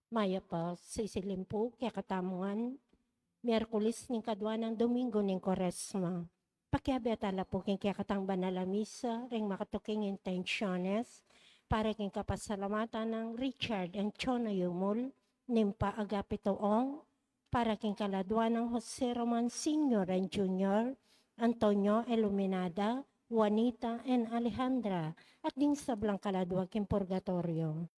Maya pa, sa isilimpu, kaya katamuan, Miyerkules ning kadwa ng Domingo ning Koresma. Pakiabetala po king kaya katang banala misa, ring makatuking intensyones, para king kapasalamatan ng Richard and Chona Yumul, nimpa agapitoong, para king kaladwa ng Jose Roman Sr. and Jr., Antonio Iluminada, Juanita and Alejandra, at ding sablang kaladwa king purgatorio.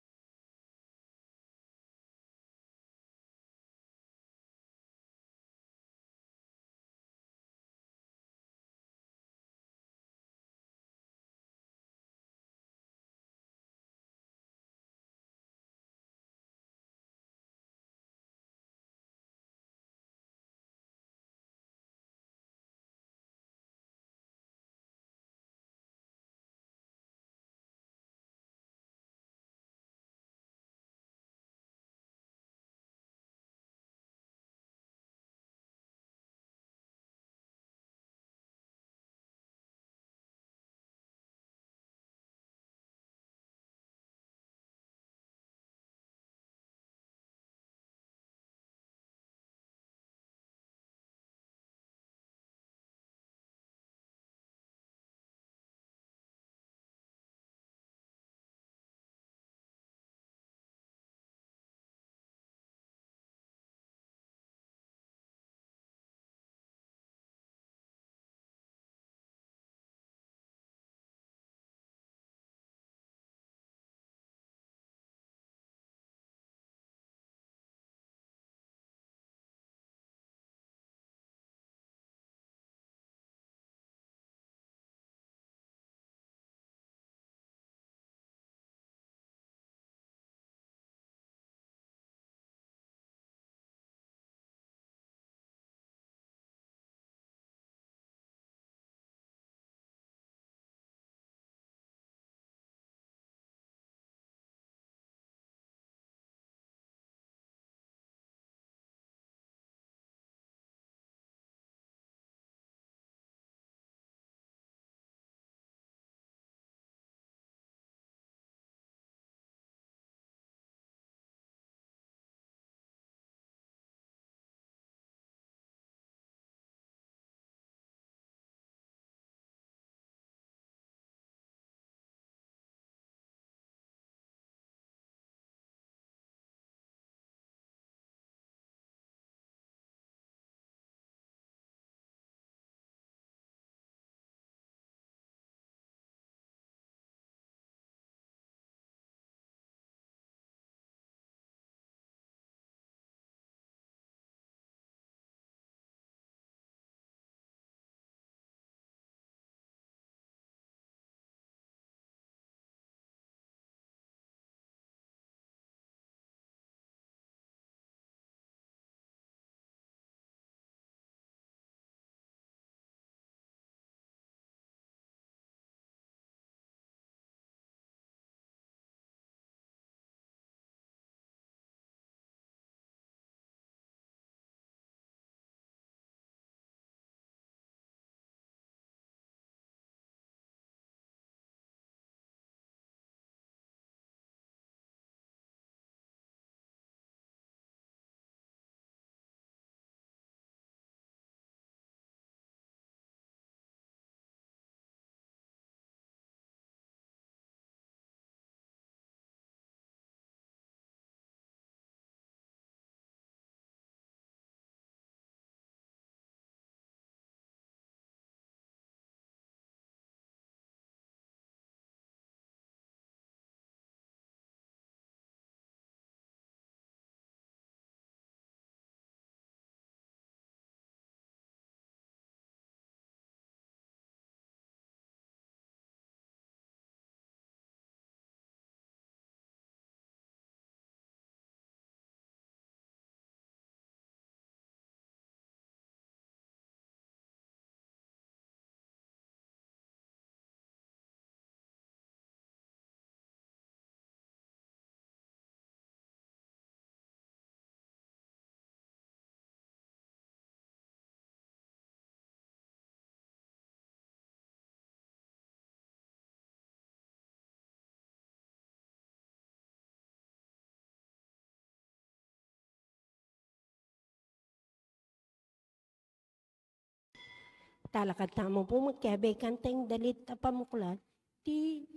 Talakad tamo po magkabay kanteng dalit apamuklat. Ti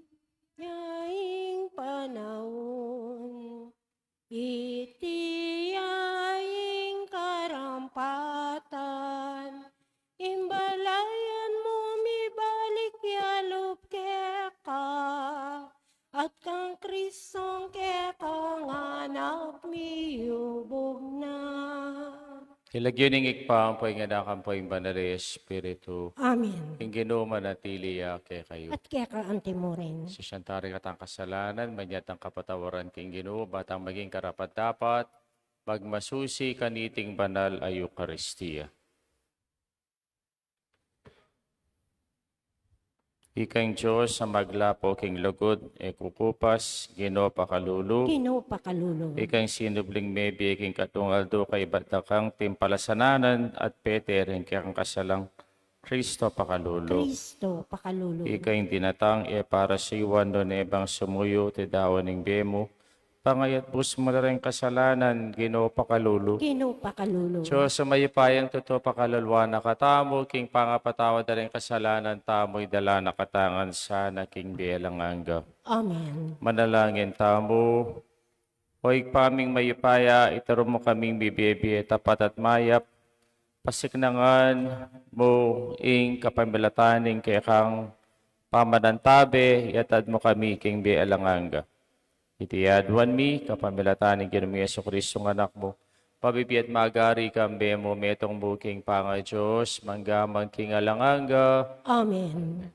yaing panahon. Iti yaing karampatan. Imbalayan mo mibalik yalup keka. At kang Kristong keka nganap miyubog na. Kilagyoning ikpang po nga nakampoy banari Espiritu. Amen. Ing Ginoo manatili kay kayo. At keka ante mo rin. Si siyantari katang kasalanan, manyat ang kapatawaran king Ginoo, batang maging karapat dapat, magmasusi kaniting banal ay Eucharistia. Ikang Diyos sa maglapo king lugod, kukupas, Ginoo pakalulu. Ginoo pakalulong. Ikang sinubling mebi king katungaldo kay batakang timpalasananan at Peter ing kang kasalang Kristo pakalulu. Kristo pakalulong. Ikang dinatang para sa iwan doon ebang sumuyo ti dawan ng bemo. Pangayat bus mo na rin kasalanan, Ginoo pakalulu. Ginoo pakalulong. Diyos sa mayipayang totoo pakalulwa na katamo, king pangapatawad na rin kasalanan, tamo'y dala na katangan sana king bielang angga. Amen. Manalangin tamo, hoy paming mayipaya, itaro mo kaming bibibi, tapat at mayap, pasiknangan mo ing kapamilataning kay kang pamanantabe, yatad mo kami king bielang angga. Itiyadwan mi, kapamilataning Ginoo Yesu Kristo ng anak mo, pabibiyat magari kambe mo metong buking panga Diyos, manggamang king alanganga. Amen.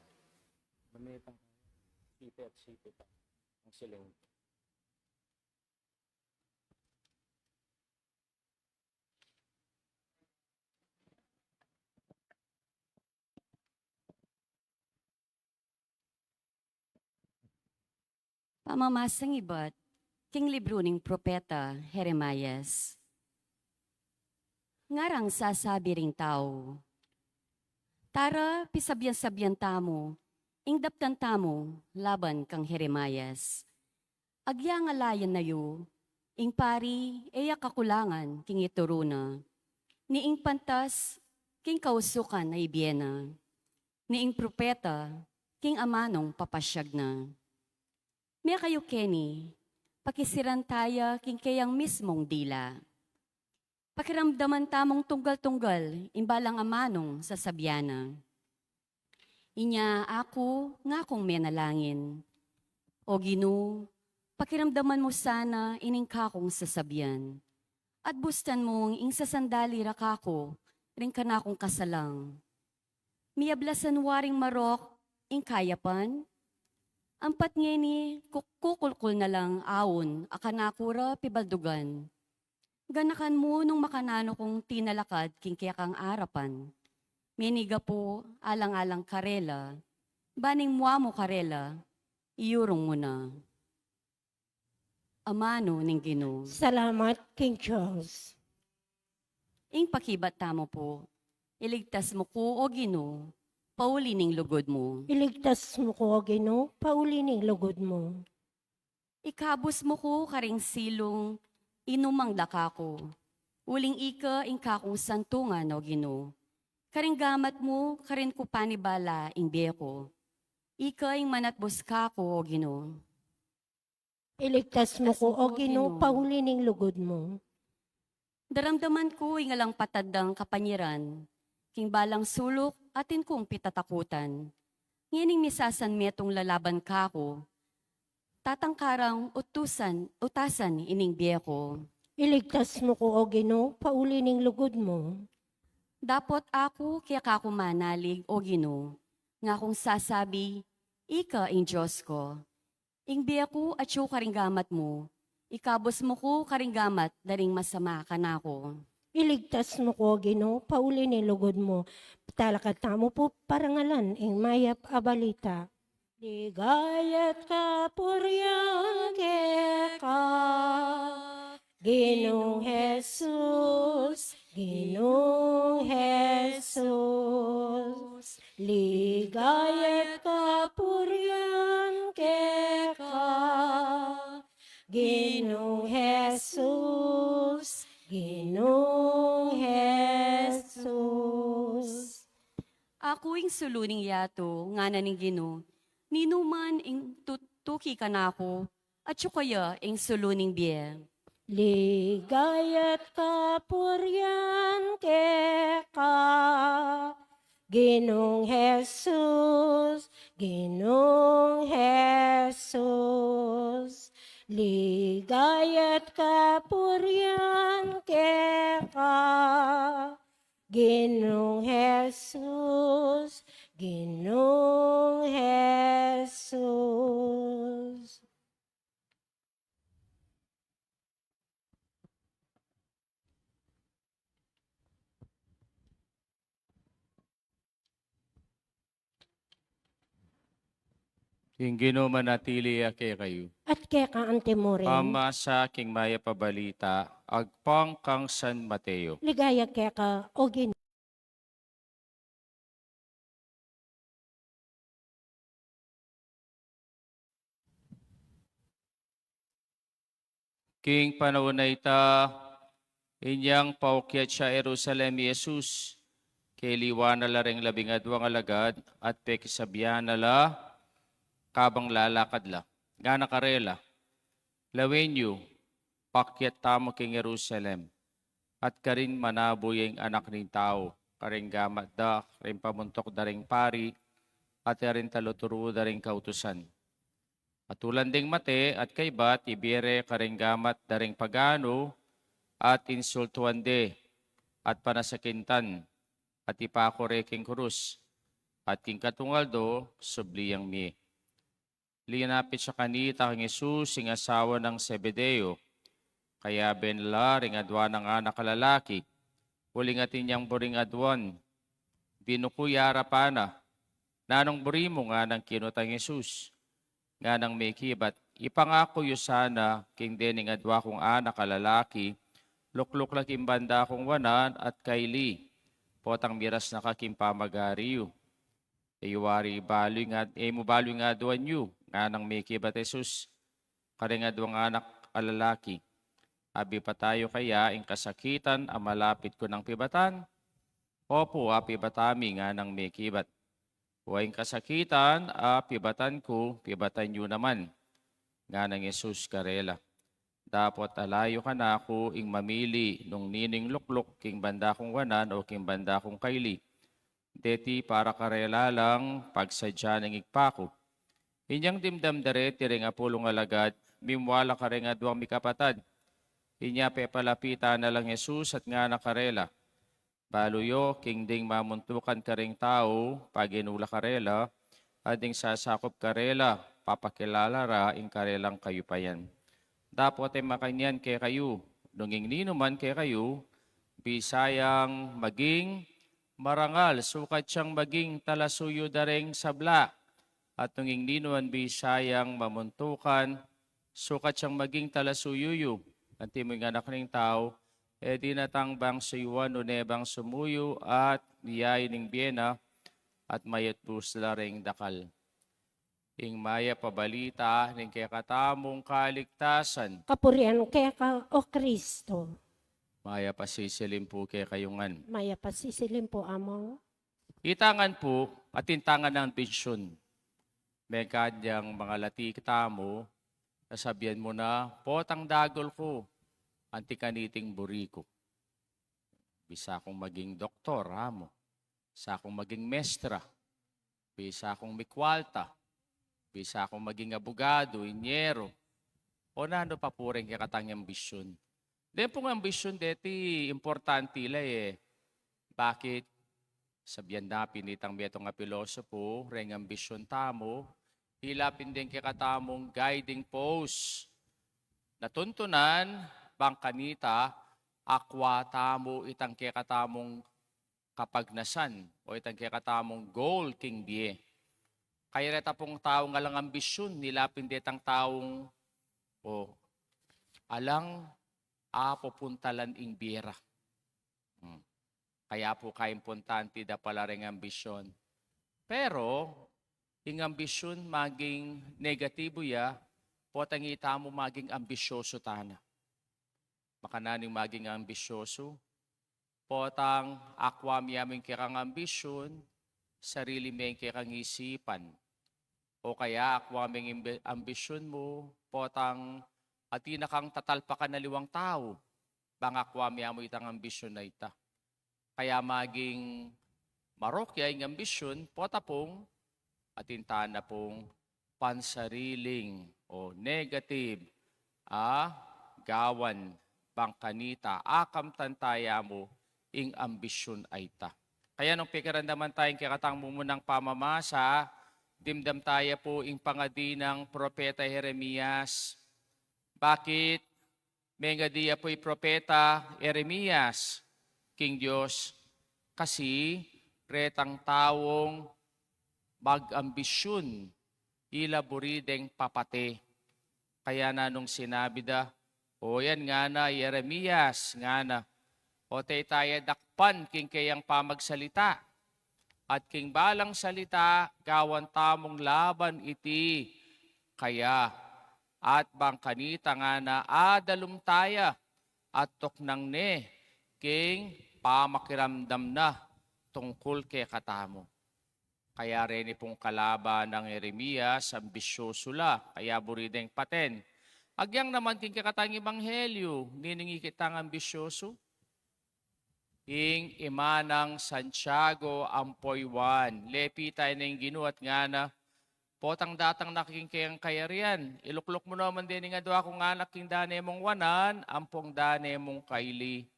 Pamamasang iba't king libro ning propeta Jeremias. Ngarang sasabi ring tao, tara pisabyan-sabyan tamo, ingdaptan tamo laban kang Jeremias. Agya nga layan na yu, ing pari eya kakulangan king ituruna, ni ing pantas king kausukan na ibiena, ni ing propeta king amanong papasyag na. May kayo, Kenny, pakisiran taya king kayang mismong dila. Pakiramdaman tamong tunggal-tunggal, imbalang amanong sa sabyana. Inya ako nga kong menalangin. O Ginoo, pakiramdaman mo sana ining kakong sasabyan. At bustan mong ing sasandali rakako, ring kanakong kasalang. Miyablasan waring marok, ing kayapan, ampat ngeni kukulkul na lang awon akanakura pibaldugan. Ganakan mo nung makanano kong tinalakad king kaya kang arapan. Meniga po alang-alang karela, baning mua mo karela, iyurong mo na. Amano ning Ginoo. Salamat, King Charles. Ing pakibat tamo po, iligtas mo ko o Ginoo, pauli ning lugod mo. Iligtas mo ko, Ginoo, paulining lugod mo. Ikabos mo ko karing silong, inumang daka ko. Uling ika ing kakong santungan o Ginoo. Karing gamat mo, karin ko panibala ing beko. Ika ing manatbos ka ko o Ginoo. Iligtas mo ko, O Ginoo, Ginoo. paulining lugod mo. Daramdaman ko ing alang patadang kapanyiran, king balang sulok atin kong pitatakutan. Nganing misasan metong lalaban ka ko, tatangkarang utasan ining biyeko. Iligtas mo ko, O Ginoo, paulining lugod mo. Dapot ako kaya kako manalig o Ginoo, nga kung sasabi, ika ing Diyos ko. Ing biyeko at siyo karinggamat mo, ikabos mo ko karinggamat daring masama ka na ko. Iligtas mo ko, Ginoo, paulining lugod mo. Talakat tamo po parangalan, ing mayap abalita. Ligayat ka puryan keka, Ginoong Jesus, Ginoong Jesus. Ligayat ka puryan keka, Ginoong Jesus, Ginoong Jesus. Aking suluning yato, nga na ning Gino, ninuman ing tuki ka na ako, at kaya ing suluning biye. Ligayat kapuryan keka, Ginong Jesus, Ginong Jesus. Ligayat kapuryan keka, Ginong Jesus, Ginong Jesus. Ing manatili ake kayo. At keka ante mo rin, Pama sa aking maya pabalita, agpang kang San Mateo. ligaya keka o Ginoo. King panahon na ita, inyang paukyat siya Jerusalem Jesus, kiliwan na laring 12 alagad, at pekisabihan nala, kabang lalakad la, nga nakarela, lawenyo, pakyat tamo king Jerusalem, at karin manaboy ang anak ng tao, karing gamat da, karing pamuntok daring pari, at karin taluturo daring kautusan. At ulan ding mate at kaybat, ibire karing gamat daring pagano, at insultuan de, at panasakintan, at ipakore king krus, at king katungal do, subliyang mi. Linapit sa kanita king Jesus, sing asawa ng Zebedeo, kaya benla ring adwa ng anak kalalaki, huling atin niyang buring adwan, binukuyara pa na, nanong buri mo nga ng kinutang Jesus, nga nang may kibat, ipangako yu sana, king dening adwa kong anak kalalaki, lukluk laking banda kong wanan at kaili, potang miras na kaking pamagariyo. Iwari baloy nga, mo baloy nga adwan yu, nga nang may kibat Jesus, karing adwang anak kalalaki. Abi pa tayo kaya ing kasakitan ang malapit ko ng pibatan? Opo, pibatami nga nang may kibat. Huwag kasakitan, pibatan ko, pibatan nyo naman. Nga nang Jesus karela. Dapat alayo ka na ako ing mamili nung nining lukluk king banda kong wanan o king banda kong kaili. Deti para karela lang pagsadya ng igpako. Inyang dimdam dare tiring apulong alagad, mimwala ka rin adwang mikapatad. Inya pepalapita na lang Jesus at nga nakarela. Baluyo, king ding mamuntukan ka ring tao, paginula karela, ading sasakop karela, papakilala ra, ing karelang kayo pa yan. Dapat ay makanyan kay kayo, nunging ninuman kay kayo, bisayang maging marangal, sukat siyang maging talasuyo daring sabla, at nunging ninuman bisayang mamuntukan, sukat siyang maging talasuyuyo, at timong anak ng tao, di natangbang suyuan o nebang sumuyo at niyay ng biyena at mayat pusla ring dakal. Ing maya pabalita ng kakatamong kaligtasan. Kapurian keka o Kristo. Maya pasisilim po kay kayungan. Maya pasisilim po among. Itangan po at intangan ng pensyon. May kanyang mga latik tamo, nasabihan mo na, potang dagol ko. Antikaniting buriko. Bisa akong maging doktor, amo. Bisa akong maging mestra. Bisa akong mikwalta. Bisa akong maging abogado, inyero. O nano pa po rin kakatang ambisyon. Dahil pong ambisyon, deti, importante la eh. Bakit? Sabihan na pinitang betong nga pilosopo, ring ambisyon tamo, hilapin din kakatamong guiding post. Natuntunan, bangkanita, akwa tamo itang kekatamong kapagnasan o itang kekatamong goal king biye. Kaya reta pong tao nga lang ambisyon, nilapin detang taong alang pupuntalan ing biyera. Kaya po kaimportante da pala ring ambisyon. Pero, ing ambisyon maging negatibo ya, potang itamo maging ambisyoso tana. Makananing maging ambisyoso, potang akwa miyaming kirang ambisyon, sarili mo kay kang isipan. O kaya ako aming ambisyon mo, potang at tinakang tatalpakan na liwang tao. Bangakwa mo itang ambisyon na ita. Kaya maging marokya ang ambisyon, pota pong atintaan na pong pansariling o negative, gawan, bangkanita, akam tantaya mo, ing ambisyon ay ta. Kaya nung pikirandaman tayong kikatang mumunang pamamasa, dimdam tayo po ing pangadi ng propeta Jeremias. Bakit? Mengadiya po'y propeta Jeremias, King Diyos, kasi retang tawong mag-ambisyon, ilaburideng papate. Kaya na nung sinabi da, o yan nga na, Jeremias, nga na, o tayo dakpan king kayang pamagsalita, at king balang salita, gawan tamong laban iti, kaya, at bangkanita nga na, adalum taya, at toknang ne, king pamakiramdam na, tungkol kay katamo. Kaya rin pong kalaban ng Jeremias, ambisyoso la, kaya burideng paten. Agyang naman king kakatang ebanghelyo, niningi kitang ambisyoso. Ing imanang Santiago ampoy wan. Lepi tayo na yung ginuat nga na, potang datang naking kayang kayarian. Iluklok mo naman din nga doa kung anak king dane mong wanan, ampong dane mong kaili.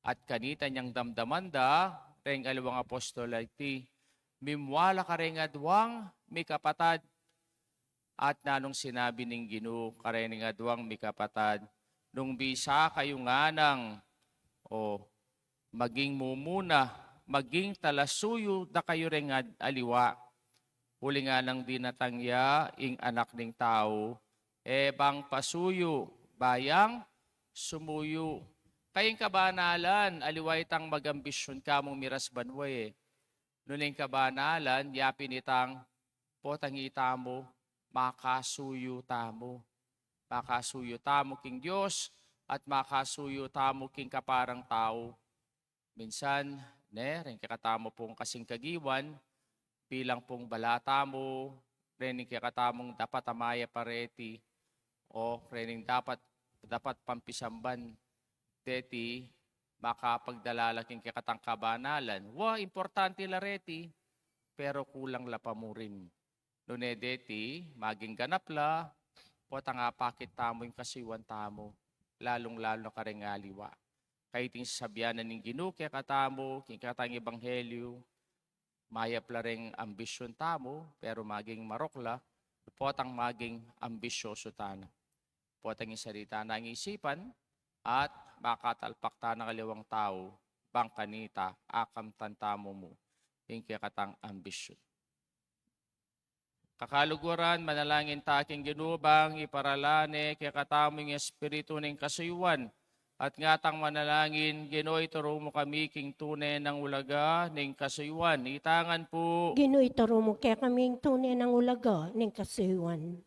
At kanita niyang damdaman da, reng alawang apostol iti, mimwala ka rin nga duwang may kapatad. At nanong sinabi ning Ginoo ka rin nga duwang may kapatad, nung bisa kayo nga nang, maging mumuna, maging talasuyo da kayo rin nga aliwa. Huli nga nang dinatangya, ing anak ning tao, bang pasuyo, bayang sumuyo. Kayong kabanalan, aliway tang magambisyon ka mong miras banway. Nuning kabanalan, yapin itang potangita mo, makasuyo tamo. Makasuyo tamo king Diyos, at makasuyo tamo king kaparang tao. Minsan, rin kakatamo pong kasing kagiwan, bilang pong balata mo, rin kakatamong dapat amaya pareti, o rin dapat pampisamban, deti, makapagdalalaking kakatang kabanalan. Importante la reti, pero kulang la pa mo rin. Nune deti, maging ganap la, potang apakit tamo yung kasiwan tamo, lalong-lalo ka rin aliwa. Kaiting sasabianan ng Ginoo kaya katamo, kikatang ebanghelyo, mayap la ring ambisyon tamo, pero maging marokla, potang maging ambisyoso tana. Potang salita na ang isipan, at makatalpak ta ng kaliwang tao, bangkanita, akam tantamo mo, yung kikatang ambisyon. Kakaluguran, manalangin taking ginubang, iparalane, kikatamo yung espiritu ng kasuyuan, at ngatang manalangin, Ginoo ituro mo kami king tunay ng ulaga ning kasuyuan. Itangan po. Ginoo ituro mo kaya kaming tunay ng ulaga ng kasuyuan.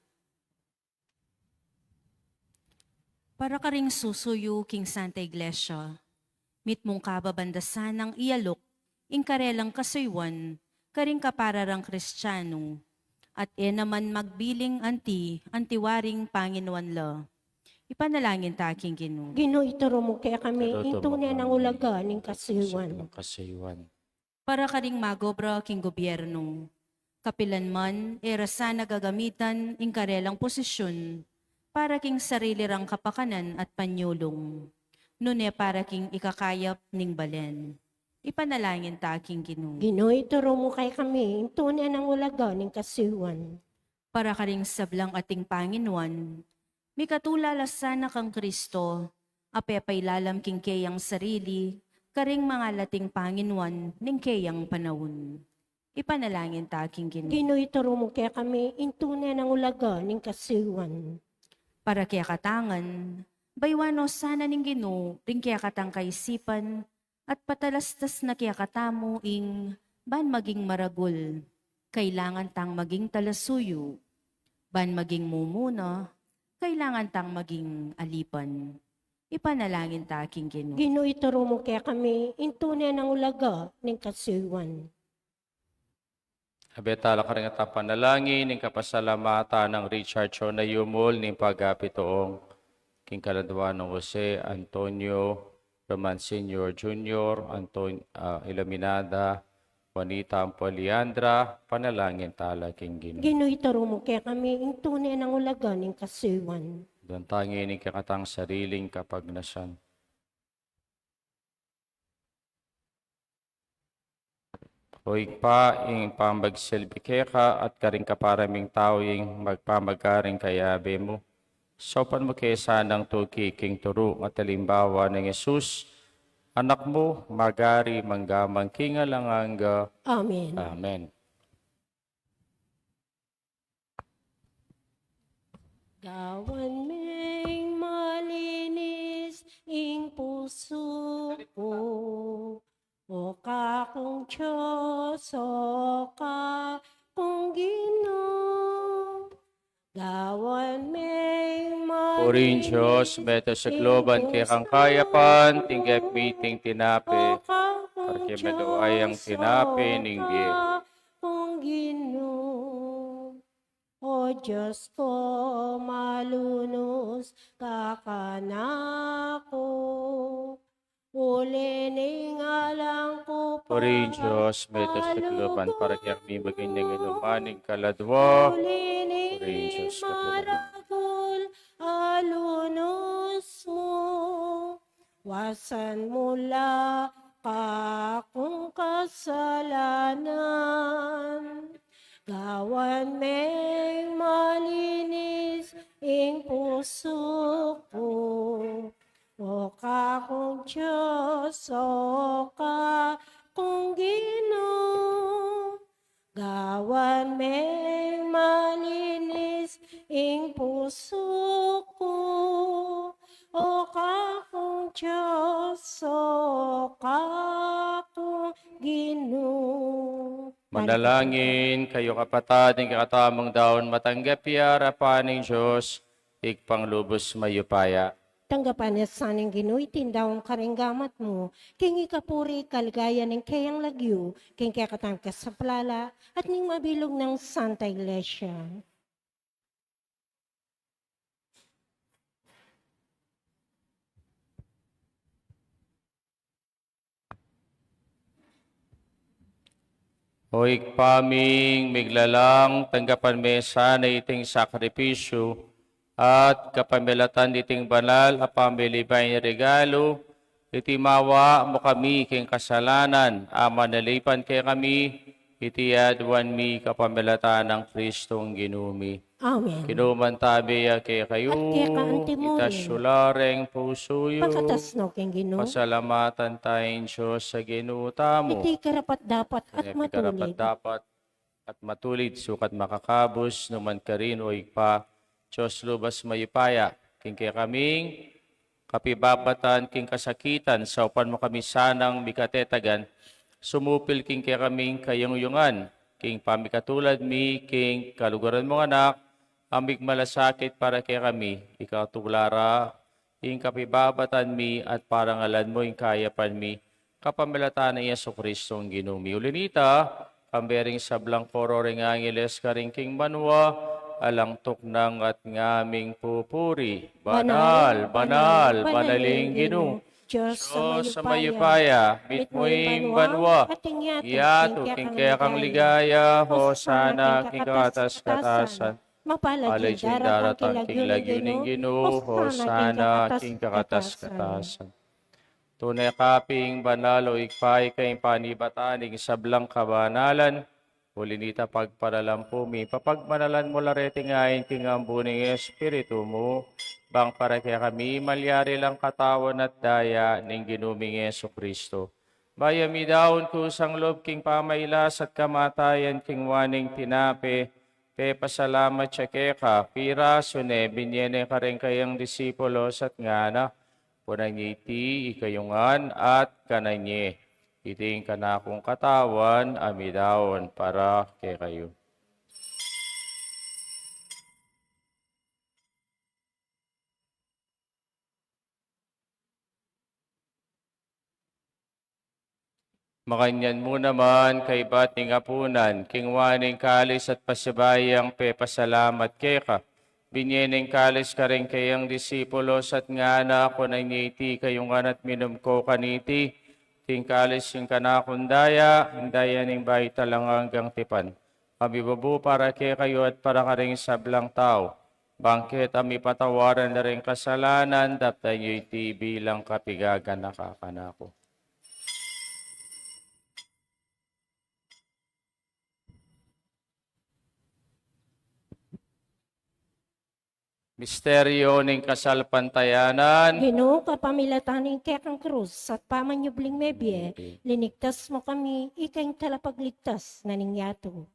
Para ka ring susuyo king Santa Iglesia, mit mong kababandasan ng iyalok, ing karelang kasuyuan, karing kapararang Kristiyano, at naman magbiling antiwaring Panginoon la. Ipanalangin ta aking Ginoo. Ginoo ituro mo kaya kami in tunay ng ulaga ng kasuyuan. Para ka ring magobra king gobyerno, kapilan man, rasa nagagamitan ing karelang posisyon, para king sarili rang kapakanan at panyulong, nune para king ikakayap ning balen. Ipanalangin ta aking Ginoo. Ginoo ituro mo kaya kami in tunay ng ulaga ng kasuyuan. Para ka ring sablang ating Panginoon, mi katulalasan na kang Kristo, apepay lalam king kayang sarili, karing mga lating Panginoon ning kayang panahon. Ipanalangin ta aking Ginoo. Ginoo ituro mo kaya kami in tunay ng ulaga ng kasuyuan. Para kaya katangan, baywano sana ning Ginoo, ring kaya katang kaisipan, at patalastas na kaya katamo ing ban maging maragul, kailangan tang maging talasuyo, ban maging mumuna, kailangan tang maging alipan. Ipanalangin ta aking Ginoo. Ginoo ituro mo kaya kami in tunay ng ulaga ng kasuyuan. Abetala ka rin at panalangin, ng kapasalamatan ng Richard Chona Yumol, ng pagapitoong king kaladwa ng Jose Antonio Roman Sr. Jr., Ilaminada, Juanita Ampoliandra, panalangin tala king Ginoo. Ginoy taro mo kaya kami ing tunay ng ulagan ng kasiwan. Doon tangin ng kakatang sariling kapagnasan. Hoy pa, ing pambagsilbi ka at karing kaparaming tao ing magpamagaring kayabe mo. Sopan mo kaya sanang tuki king turo at talimbawa ng Yesus, anak mo, magari manggamang kingalanganga. Amen. Amen. Gawan ming malinis ing puso ko, o kakong Diyos, o kakong Ginoo. Gawan ming Purin malinis Diyos, beto sa globan kay kang kayapan, tinggap meeting tinapi, porque maluay ang tinapi ning biye. kung Ginoo. O Diyos ko, malunos kakanako, ulining alang ko Purin Diyos, beto sa globan para kay kami maging inumaning kaladwa. Purin Diyos, kapalaran. maragol alunos mo, wasan mula kakong kasalanan. Gawan may malinis ing puso ko, o kakong Diyos, o kakong Ginoo. Gawan may malinis ing puso ko, o kakong Diyos, o kakong Ginoo. Manalangin kayo kapatid, ng kakatamang daon matanggap harapan ng Diyos, ikpang lubos mayupaya. Tanggapan niya sa ning Ginoo, tindawang karinggamat mo, king ikapuri kaligaya ng kayang lagyo, king kaya katang kasaplala, at ning mabilog ng Santa Iglesia. Hoy paming miglalang tanggapan mesa na iting sakripisyo at kapamilatan iting banal a pamilibay regalo, iti mawa mo kami king kasalanan, ama nalipan kay kami, iti adwan mi kapamilatan ng Kristong ginumi. Amen. Kinuman tabi kay kayo, At kaya kaanti mo rin. itasyulareng pusuyo, Pagkatas no king Ginoo, pasalamatan tayong Diyos sa ginuta mo. iti karapat dapat at matulid. Dapat at matulid sukat makakabos numan ka rin o ikpa Diyos lubas mayupaya king kaya kaming kapibabatan king kasakitan sa upan mo kami sanang mikatetagan sumupil king kaya kaming kayungyungan king pamikatulad mi king kalugaran mong anak amig malasakit para kaya kami ikaw tulara ing kapibabatan mi at parangalan mo ing kayapan mi kapamilatan ni Yesu Kristo ang ginumi. Ulinita, kambering sablang koro ring angeles karing king manwa, alang tuknang at ngaming pupuri. Banal, banal, banaling ginoo. Diyos sa mayupaya, mitmuing banwa, yato king kaya kang ligaya, hosana king katas-katasan. Alay sing daratang king lagyo ning ginoo, hosana king kakatas-katasan. Tunay kaping banal o ikpay kayong panibataning sablang kabanalan, ulinita pagparalampu papagmanalan mo larete ngayon king ambuning espiritu mo, bang para kaya kami malyari lang katawan at daya ng ginuming Yesu Kristo. Bayami daon kusang loob king pamailas at kamatayan king waning tinape, pe pasalamat siya keka, pira sune, binyene ka rin kayang disipulos at ngana, punang iti ikayungan at kananye. Iting kanakong katawan, amidaon para kay kayo. Makanyan mo naman kay bating apunan, kingwaning kalis at pasibayang pepasalamat keka. Binyening kalis ka rin kayang disipulos at nga na ako na inyiti kayong anat minum ko kaniti. King kalis yung kanakundaya, hindaya ning bayi talang hanggang tipan. Kami babu para kay kayo at para ka rin sablang tao. Bangkit ami patawaran na rin kasalanan, dapta nyo'y bilang kapigagan nakakanako. Misteryo ning kasalpantayanan. Ginoo, kapamilataning kekang krus at pamanyubling mebye, linigtas mo kami, ikay talapagligtas na ningyato.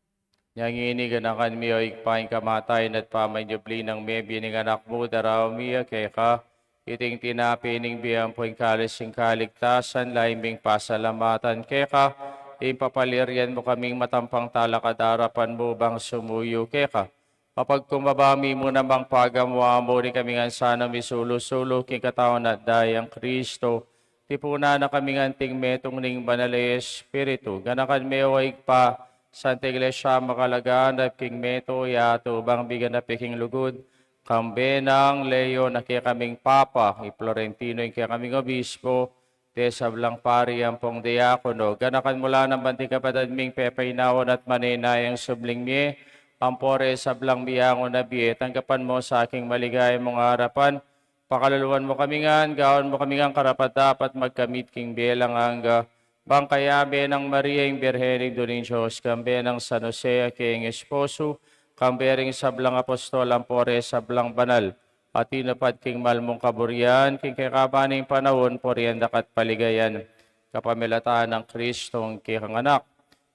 Yang iniganakan mi o ikpaing kamatayan at pamanyubli ng mebi ning anak mo, daraw miya kay ka, iting tinapi ning biyang po'y kalising kaligtasan, laiming pasalamatan kay ka, ipapalirian mo kaming matampang talakadarapan mo bang sumuyo kay ka. Kapag kumabami mo namang pagamuha mo rin kaming ansana misulo-sulo king katawan at dayang Kristo, tipuna na kaming anting metong ning banal Espiritu, ganakan meway pa, Santa Iglesia makalagaan at king meto yato bang bigan na piking lugod, kambenang Leo na kaya kaming Papa, Florentino yung kaya kaming Obispo, de sablang pari ang pong diakono, ganakan mula ng banting kapatid ming pepainawan at maninayang subling miye, Ampore sablang biyango na biye, tanggapan mo sa aking maligay mong harapan, pakaluluan mo kami nga, gaon mo kami nga karapat dapat magkamit king belang hangga, bangkayabe ng Maria yung Birhening Dunin Diyos, kambe ng San Jose king esposo, kambering sablang apostol, ampore sablang banal, at tinapad king malmong kaburian, king kakabaning panahon, porienda kat paligayan, kapamilataan ng Kristong kikang anak,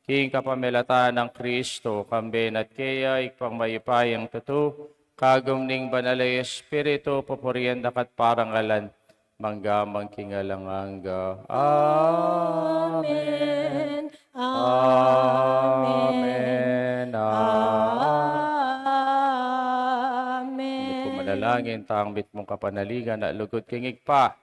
king kapamilatan ng Kristo, kamben at kaya ikpang mayupayang tutu, kagumning banalay Espiritu, papurienda kat parangalan, manggamang kingalanganga. Amen. Amen. Hindi ko Amen. manalangin, tangbit mong kapanaligan, na lugod king ikpa,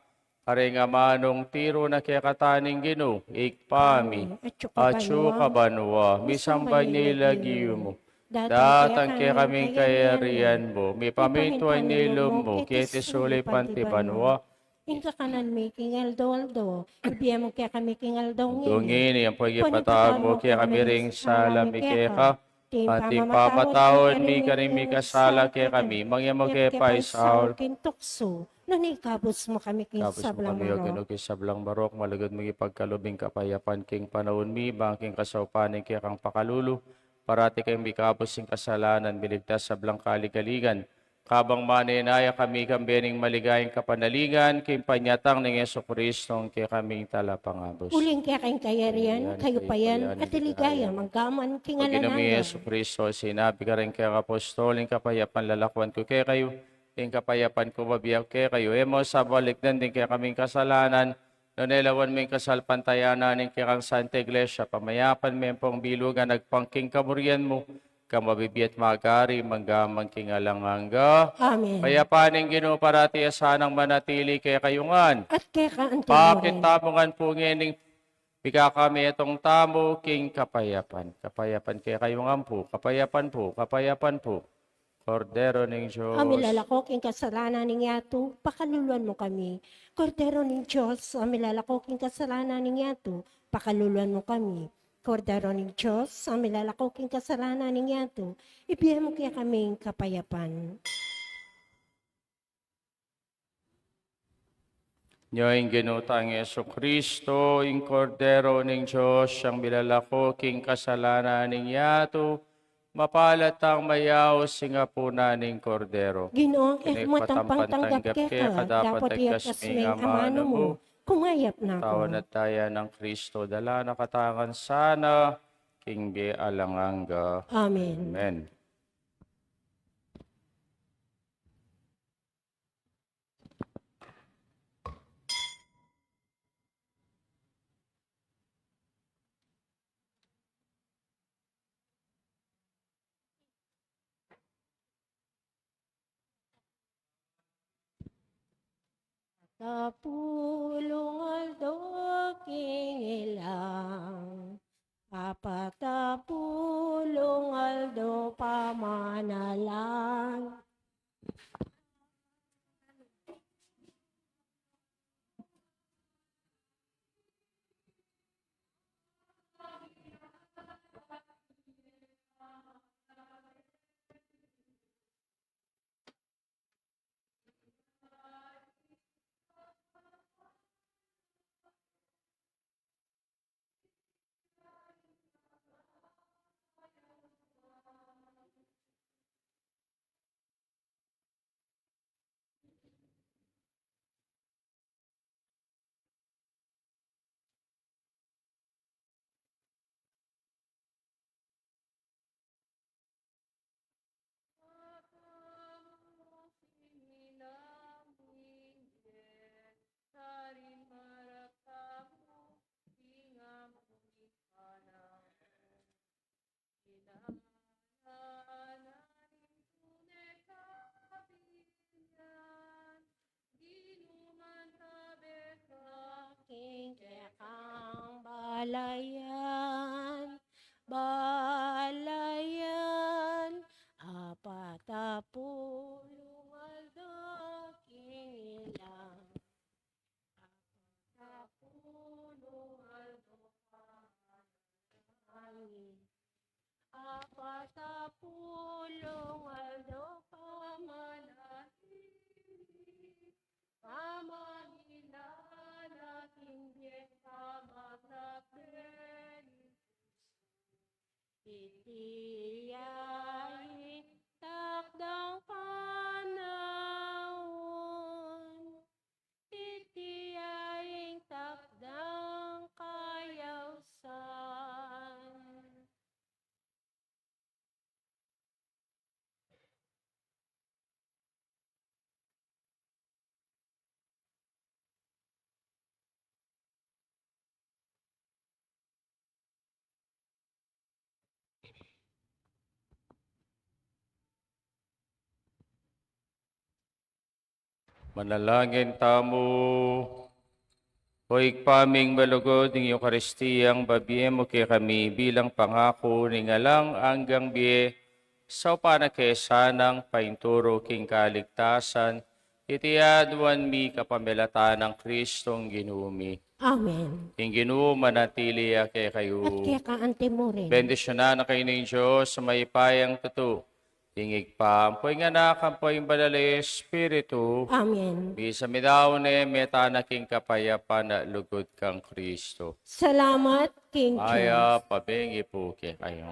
are nga manong tiro na kaya kataning gino, ikpami, atyo kabanwa, misamba nilagiyo mo, datang kaya kaming kayarian mo, may pamintuan nilom mo, kaya tisulay pantibanwa, Inka kanan may kingal do, ibiyam mo kaya kami kingal daw dungin, yung pagkipatawag mo, kaya kami ring salami kaya ka, ating papatawad mi karimi kasala kaya kami, mangyamo kaya paisaul, kintukso, nanikabos mo kami tapos mo kinsablang kami o maro. kinukis sablang barok, malagod mo ipagkalubing kapayapan king panahon mi, bangking kasaupaning kaya kang pakalulu, parati kayong mikabos sing kasalanan, biligtas sablang kaligaligan, kabang maninaya kami kambening maligayang kapanaligan, king panyatang ng Yeso Kristong kaya kaming talapangabos. Uling kaya kayong kayarian, kayo pa yan, at iligaya, magkaman Pag ginami kingalananga. Yeso Kristo, sinabi ka rin kaya apostoling kapayapan lalakwan ko kaya kayo, yung kapayapan ko mabiyak kaya kayo, emo sa balikdan din kaya kaming kasalanan, nonelawan mo yung kasalpantayanan ng kaya kang Santa Iglesia, pamayapan mo yung pong bilugan, nagpangking kaburian mo, kamabibiyat magari, manggamang kingalanganga. Amen. Kaya paning Ginoo parati asanang manatili kaya kayungan. At kaya ka ang Bakit tinuring. tamungan po ngening bika kami itong tamo king kapayapan. Kapayapan kaya kayungan po. Kapayapan po. Kapayapan po. Kordero ng Diyos. Amilalakok ing kasalanan ng yato, pakaluluan mo kami. Kordero ng Diyos, amilalakok ing kasalanan ng yato, pakaluluan mo kami. Kordero ng Diyos, amilalakok ing kasalanan ng yato, ibigay mo kaya kaming kapayapan. Nyoing ginutang Yeso Kristo, ing kordero ng Diyos, siyang bilalako king kasalanan ng yato, mapalatang mayaw singapuna ng kordero. Ginoong Pinagpatampang matampang tanggap keka, dapat dapat iyakas may amano mo. Kumayap na Tawan ako. at daya ng Kristo, dala na katangan sana, king be alanganga. Amen. Amen. Tapulong aldo king ilang apatapulong aldo pamanalang. King kekang balayan, balayan, apatapulong aldo king ilang, apatapulong aldo pamanalang, apatapulong aldo pamanalang, pamangilala hindi pamaglapen, itiyain takdang panahon, itiyain takdang kayawsan. Manalangin tamo. Hoy paming malugod ng Eukaristiyang babiyemo kay kami bilang pangako ni ngalang anggang biye sa panakesanang painturo king kaligtasan, itiadwan mi kapamilatan ng Kristong ginumi. Amen. King ginoo manatili kay kayo. At kaya kaante mo rin. Bendisyonan na kayo ng Diyos sa may payang tuto. Tingig pa, ampoy nga nakampoy balali Espiritu. Amen. Bisa mi daw ne meta na king kapayapa na lugod kang Kristo. Salamat, King Maya Jesus. pabengi po kay kayo.